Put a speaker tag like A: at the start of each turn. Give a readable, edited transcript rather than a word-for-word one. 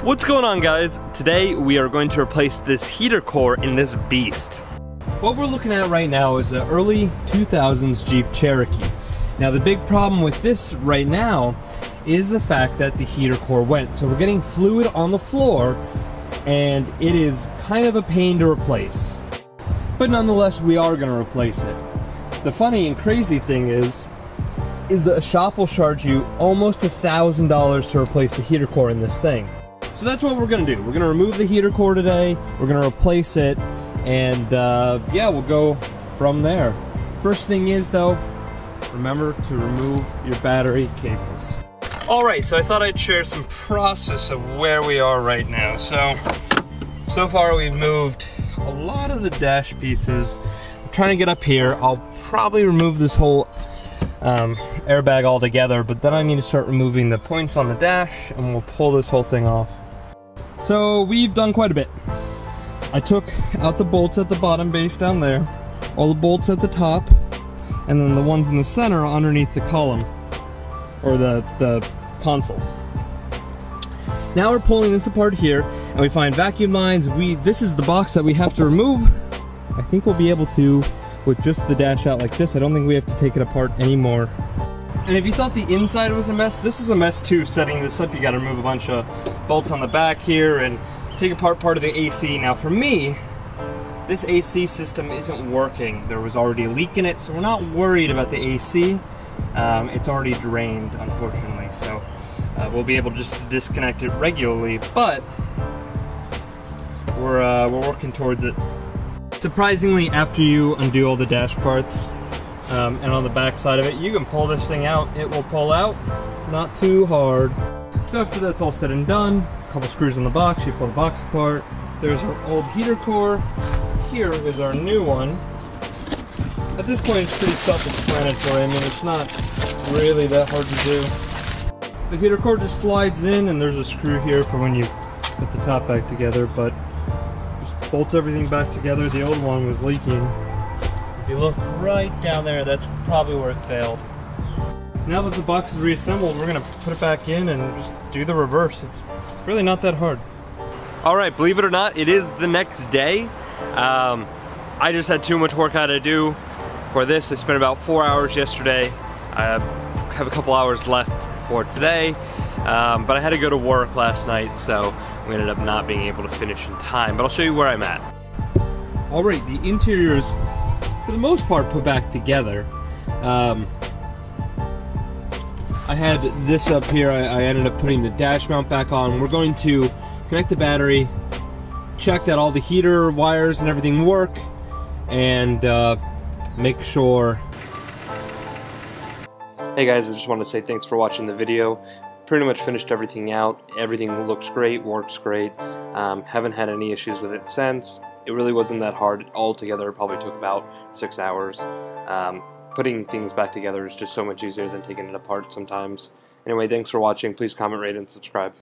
A: What's going on, guys? Today we are going to replace this heater core in this beast. What we're looking at right now is an early 2000s Jeep Cherokee. Now the big problem with this right now is the fact that the heater core went. So we're getting fluid on the floor and it is kind of a pain to replace. But nonetheless, we are going to replace it. The funny and crazy thing is that a shop will charge you almost $1,000 to replace the heater core in this thing. So that's what we're going to do. We're going to remove the heater core today, we're going to replace it, and yeah, we'll go from there. First thing is though, remember to remove your battery cables. Alright, so I thought I'd share some process of where we are right now. So far we've moved a lot of the dash pieces. I'm trying to get up here. I'll probably remove this whole airbag altogether, but then I need to start removing the points on the dash and we'll pull this whole thing off. So we've done quite a bit. I took out the bolts at the bottom base down there, all the bolts at the top, and then the ones in the center underneath the column, or the console. Now we're pulling this apart here, and we find vacuum lines. This is the box that we have to remove. I think we'll be able to with just the dash out like this. I don't think we have to take it apart anymore. And if you thought the inside was a mess, this is a mess too. Setting this up, you got to remove a bunch of bolts on the back here and take apart part of the AC. Now for me, this AC system isn't working. There was already a leak in it, so we're not worried about the AC. It's already drained, unfortunately, so we'll be able just to disconnect it regularly, but we're working towards it. Surprisingly, after you undo all the dash parts, and on the back side of it, you can pull this thing out. It will pull out, not too hard. So after that's all said and done, a couple screws in the box, you pull the box apart. There's our old heater core. Here is our new one. At this point, it's pretty self-explanatory. I mean, it's not really that hard to do. The heater core just slides in, and there's a screw here for when you put the top back together, but just bolts everything back together. The old one was leaking. If you look right down there, that's probably where it failed. Now that the box is reassembled, we're going to put it back in and just do the reverse. It's really not that hard. Alright, believe it or not, it is the next day. I just had too much work I had to do for this. I spent about 4 hours yesterday. I have a couple hours left for today, but I had to go to work last night, so we ended up not being able to finish in time. But I'll show you where I'm at. Alright, the interior is, for the most part, put back together. I had this up here. I ended up putting the dash mount back on. We're going to connect the battery, check that all the heater wires and everything work, and make sure. Hey guys, I just wanted to say thanks for watching the video. Pretty much finished everything out. Everything looks great, works great. Haven't had any issues with it since. It really wasn't that hard. Altogether, it probably took about 6 hours. Putting things back together is just so much easier than taking it apart sometimes. Anyway, thanks for watching. Please comment, rate, and subscribe.